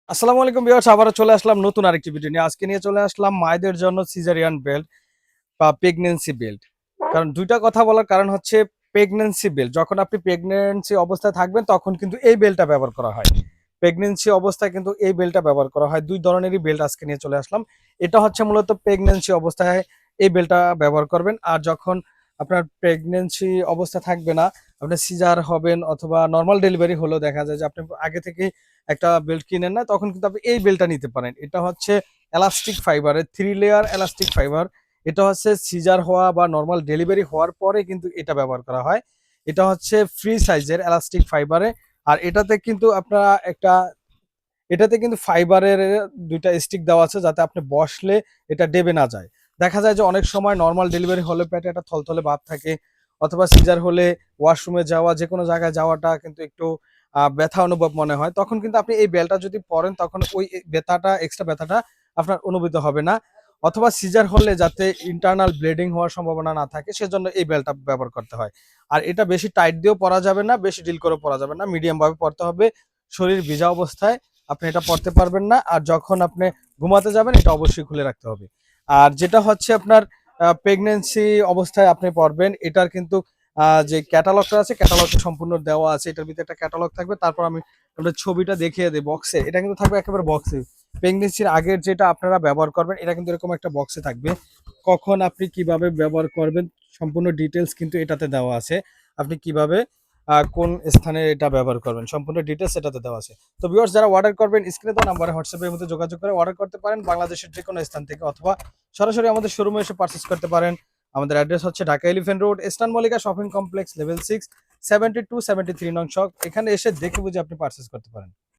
আসসালামু আলাইকুম ভিউয়ার্স, আবারও চলে আসলাম নতুন আরেকটি ভিডিও নিয়ে। আজকে নিয়ে চলে আসলাম মায়েদের জন্য সিজারিয়ান বেল্ট বা প্রেগন্যান্সি বেল্ট। কারণ ২ টা কথা বলার কারণ হচ্ছে প্রেগন্যান্সি বেল্ট যখন আপনি প্রেগন্যান্সি অবস্থায় থাকবেন তখন কিন্তু এই বেল্টটা ব্যবহার করা হয়। প্রেগন্যান্সি অবস্থায় কিন্তু এই বেল্টটা ব্যবহার করা হয়। ২ ধরনেরই বেল্ট আজকে নিয়ে চলে আসলাম। এটা হচ্ছে মূলত প্রেগন্যান্সি অবস্থায় এই বেল্টটা ব্যবহার করবেন। আর যখন আপনার প্রেগন্যান্সি অবস্থা থাকবে না, আপনি সিজার হবেন অথবা নরমাল ডেলিভারি হলেও দেখা যায় যে আপনি আগে থেকেই একটা বেল্ট কিনেন না, তখন কিন্তু আপনি এই বেল্টটা নিতে পারেন। এটা হচ্ছে এলাস্টিক ফাইবারের 3 লেয়ার এলাস্টিক ফাইবার। এটা হচ্ছে সিজার হওয়া বা নরমাল ডেলিভারি হওয়ার পরে কিন্তু এটা ব্যবহার করা হয়। এটা হচ্ছে ফ্রি সাইজের এলাস্টিক ফাইবারে। আর এটাতে কিন্তু ফাইবারের ২ টা স্টিক দেওয়া আছে যাতে আপনি বসলে এটা দেবে না যায়। দেখা যায় যে অনেক সময় নরমাল ডেলিভারি হলে পেটে একটা থলথলে ভাব থাকে, অথবা সিজার হলে ওয়াশরুমে যাওয়া, যেকোনো জায়গায় যাওয়াটা কিন্তু একটু ব্যথা অনুভব মনে হয়। তখন কিন্তু আপনি এই বেল্টটা যদি পরেন তখন ওই ব্যথাটা, এক্সট্রা ব্যথাটা আপনার অনুভূত হবে না। অথবা সিজার হলে যাতে ইন্টারনাল ব্লিডিং হওয়ার সম্ভাবনা না থাকে সেজন্য এই বেল্টটা ব্যবহার করতে হয়। আর এটা বেশি টাইট দিয়েও পরা যাবে না, বেশি ঢিল করেও পরা যাবে না। মিডিয়াম ভাবে পরতে হবে। শরীর ভিজা অবস্থায় আপনি এটা পড়তে পারবেন না। আর যখন আপনি ঘুমাতে যাবেন এটা অবশ্যই খুলে রাখতে হবে। আর যেটা হচ্ছে আপনার প্রেগন্যান্সি অবস্থায় আপনি পড়বেন, এটার কিন্তু যে ক্যাটালগটা আছে, ক্যাটালগটা সম্পূর্ণ দেওয়া আছে। এটার ভিতরে একটা ক্যাটালগ থাকবে। তারপর আমি আপনার ছবিটা দেখিয়ে দেই বক্সে। এটা কিন্তু থাকবে একেবারে বক্সে। প্রেগন্যান্সির আগের যেটা আপনারা ব্যবহার করবেন এটা কিন্তু এরকম একটা বক্সে থাকবে। কখন আপনি কিভাবে ব্যবহার করবেন সম্পূর্ণ ডিটেইলস কিন্তু এটাতে দেওয়া আছে। আপনি কিভাবে কোন স্থানে এটা ব্যবহার করবেন সম্পূর্ণ ডিটেইলস এটাতে দেওয়া আছে। তো ভিউয়ার্স, যারা অর্ডার করবেন স্ক্রিনে দেওয়া নাম্বারে হোয়াটসঅ্যাপ এর মধ্যে যোগাযোগ করে অর্ডার করতে পারেন বাংলাদেশের যেকোনো স্থান থেকে, অথবা সরাসরি আমাদের শোরুমে এসে পারচেজ করতে পারেন। আমাদের অ্যাড্রেস হচ্ছে Dhaka elephant road, eastern Mallika shopping complex, level 6, 72-73 নং শপ। এখানে এসে দেখে বুঝে আপনি পারচেজ করতে পারেন।